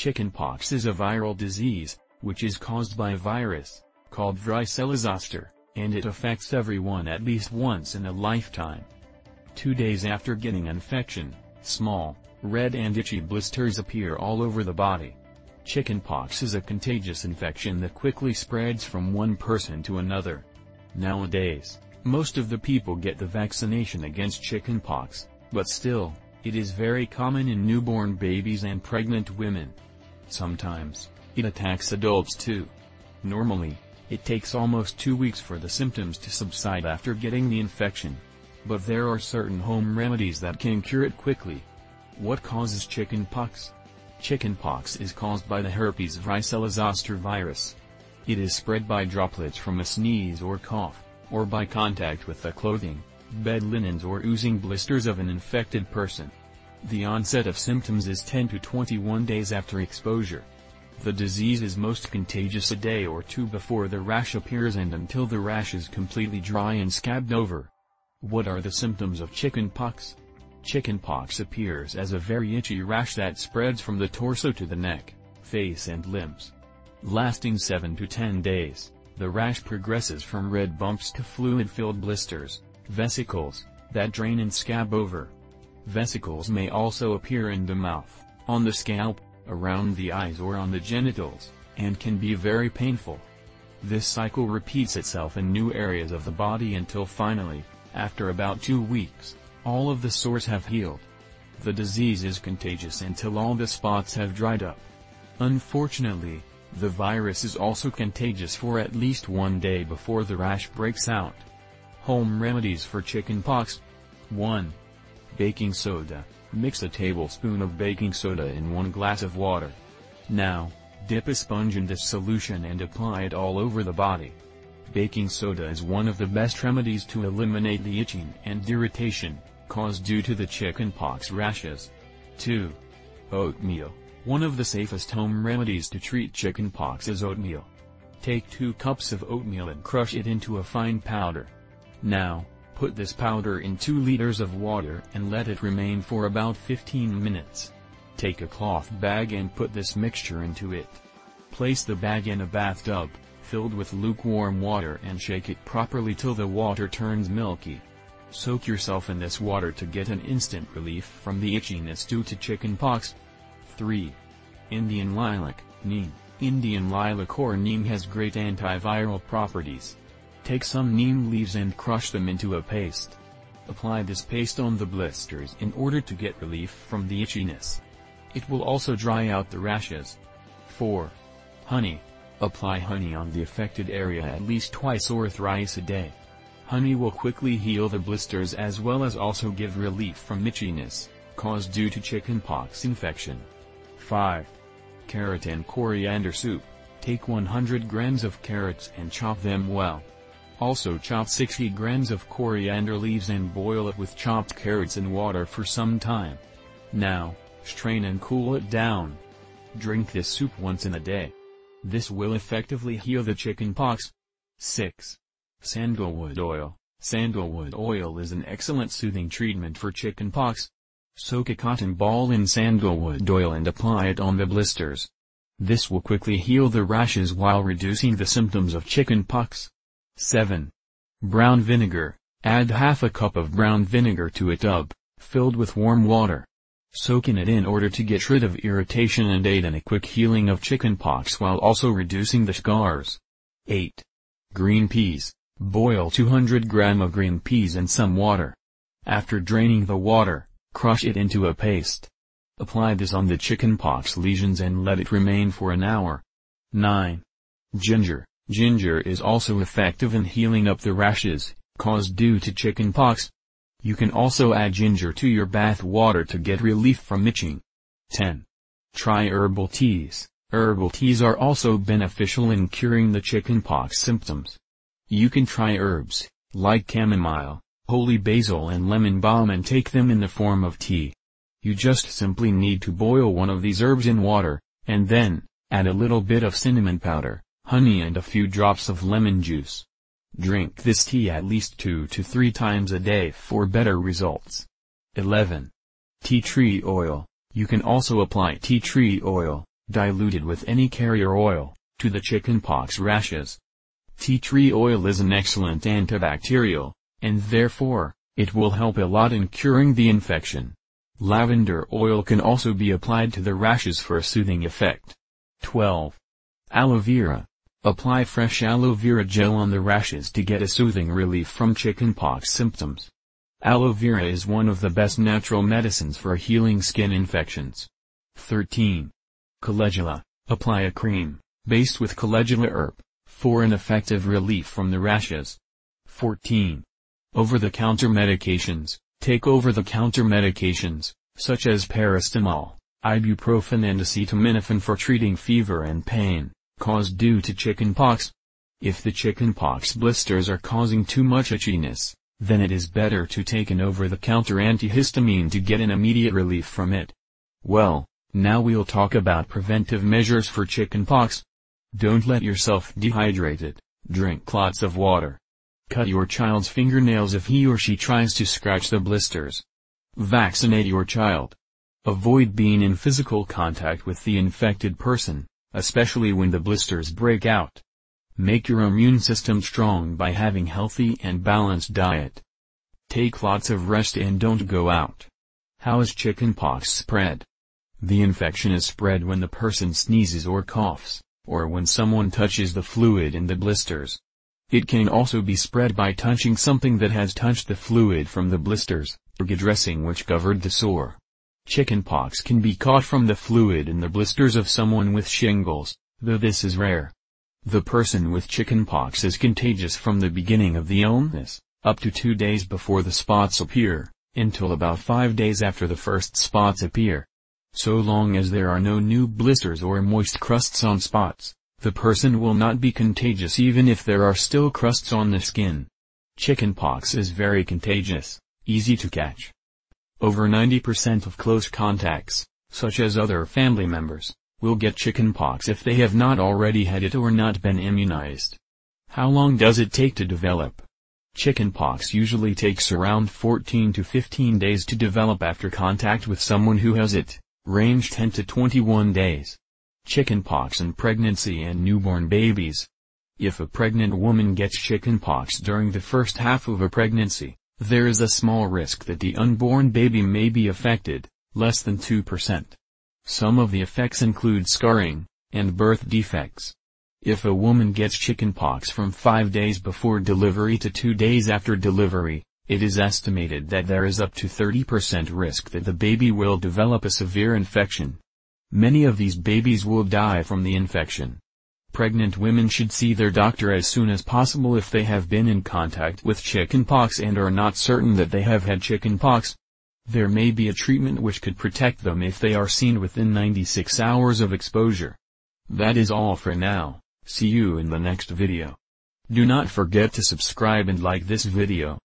Chickenpox is a viral disease, which is caused by a virus, called varicella zoster, and it affects everyone at least once in a lifetime. 2 days after getting infection, small, red and itchy blisters appear all over the body. Chickenpox is a contagious infection that quickly spreads from one person to another. Nowadays, most of the people get the vaccination against chickenpox, but still, it is very common in newborn babies and pregnant women. Sometimes, it attacks adults too. Normally, it takes almost 2 weeks for the symptoms to subside after getting the infection. But there are certain home remedies that can cure it quickly. What causes chickenpox? Chickenpox is caused by the herpes varicella zoster virus. It is spread by droplets from a sneeze or cough, or by contact with the clothing, bed linens or oozing blisters of an infected person. The onset of symptoms is 10 to 21 days after exposure. The disease is most contagious a day or two before the rash appears and until the rash is completely dry and scabbed over. What are the symptoms of chickenpox? Chickenpox appears as a very itchy rash that spreads from the torso to the neck, face and limbs. Lasting 7 to 10 days, the rash progresses from red bumps to fluid-filled blisters, vesicles, that drain and scab over. Vesicles may also appear in the mouth, on the scalp, around the eyes or on the genitals, and can be very painful. This cycle repeats itself in new areas of the body until finally, after about 2 weeks, all of the sores have healed. The disease is contagious until all the spots have dried up. Unfortunately, the virus is also contagious for at least 1 day before the rash breaks out. Home remedies for chickenpox. 1. Baking soda. Mix a tablespoon of baking soda in 1 glass of water. Now, dip a sponge in this solution and apply it all over the body. Baking soda is one of the best remedies to eliminate the itching and irritation caused due to the chickenpox rashes. 2. Oatmeal. One of the safest home remedies to treat chickenpox is oatmeal. Take 2 cups of oatmeal and crush it into a fine powder. Now, put this powder in 2 liters of water and let it remain for about 15 minutes. Take a cloth bag and put this mixture into it. Place the bag in a bathtub, filled with lukewarm water and shake it properly till the water turns milky. Soak yourself in this water to get an instant relief from the itchiness due to chickenpox. 3. Indian lilac, neem. Indian lilac or neem has great antiviral properties. Take some neem leaves and crush them into a paste. Apply this paste on the blisters in order to get relief from the itchiness. It will also dry out the rashes. 4. Honey. Apply honey on the affected area at least twice or thrice a day. Honey will quickly heal the blisters as well as also give relief from itchiness caused due to chickenpox infection. 5. Carrot and coriander soup. Take 100 grams of carrots and chop them well. Also chop 60 grams of coriander leaves and boil it with chopped carrots in water for some time. Now, strain and cool it down. Drink this soup once in a day. This will effectively heal the chickenpox. 6. Sandalwood oil. Sandalwood oil is an excellent soothing treatment for chickenpox. Soak a cotton ball in sandalwood oil and apply it on the blisters. This will quickly heal the rashes while reducing the symptoms of chickenpox. 7. Brown vinegar. Add half a cup of brown vinegar to a tub, filled with warm water. Soak in it in order to get rid of irritation and aid in a quick healing of chickenpox while also reducing the scars. 8. Green peas. Boil 200 grams of green peas in some water. After draining the water, crush it into a paste. Apply this on the chickenpox lesions and let it remain for an hour. 9. Ginger. Ginger is also effective in healing up the rashes caused due to chickenpox. You can also add ginger to your bath water to get relief from itching. 10. Try herbal teas. Herbal teas are also beneficial in curing the chickenpox symptoms. You can try herbs, like chamomile, holy basil and lemon balm and take them in the form of tea. You just simply need to boil one of these herbs in water, and then, add a little bit of cinnamon powder, honey and a few drops of lemon juice. Drink this tea at least 2 to 3 times a day for better results. 11. Tea tree oil. You can also apply tea tree oil, diluted with any carrier oil, to the chickenpox rashes. Tea tree oil is an excellent antibacterial, and therefore, it will help a lot in curing the infection. Lavender oil can also be applied to the rashes for a soothing effect. 12. Aloe vera. Apply fresh aloe vera gel on the rashes to get a soothing relief from chickenpox symptoms. Aloe vera is one of the best natural medicines for healing skin infections. 13. Calendula. Apply a cream, based with calendula herb, for an effective relief from the rashes. 14. Over-the-counter medications. Take over-the-counter medications, such as paracetamol, ibuprofen and acetaminophen for treating fever and pain, caused due to chickenpox. If the chickenpox blisters are causing too much itchiness, then it is better to take an over-the-counter antihistamine to get an immediate relief from it. Well, now we'll talk about preventive measures for chickenpox. Don't let yourself dehydrated, drink lots of water. Cut your child's fingernails if he or she tries to scratch the blisters. Vaccinate your child. Avoid being in physical contact with the infected person, especially when the blisters break out. Make your immune system strong by having healthy and balanced diet. Take lots of rest and don't go out. How is chickenpox spread? The infection is spread when the person sneezes or coughs, or when someone touches the fluid in the blisters. It can also be spread by touching something that has touched the fluid from the blisters, or dressing which covered the sore. Chickenpox can be caught from the fluid in the blisters of someone with shingles, though this is rare. The person with chickenpox is contagious from the beginning of the illness, up to 2 days before the spots appear, until about 5 days after the first spots appear. So long as there are no new blisters or moist crusts on spots, the person will not be contagious even if there are still crusts on the skin. Chickenpox is very contagious, easy to catch. Over 90% of close contacts, such as other family members, will get chickenpox if they have not already had it or not been immunized. How long does it take to develop? Chickenpox usually takes around 14 to 15 days to develop after contact with someone who has it, range 10 to 21 days. Chickenpox in pregnancy and newborn babies. If a pregnant woman gets chickenpox during the first half of a pregnancy, there is a small risk that the unborn baby may be affected, less than 2%. Some of the effects include scarring, and birth defects. If a woman gets chickenpox from 5 days before delivery to 2 days after delivery, it is estimated that there is up to 30% risk that the baby will develop a severe infection. Many of these babies will die from the infection. Pregnant women should see their doctor as soon as possible if they have been in contact with chickenpox and are not certain that they have had chickenpox. There may be a treatment which could protect them if they are seen within 96 hours of exposure. That is all for now. See you in the next video. Do not forget to subscribe and like this video.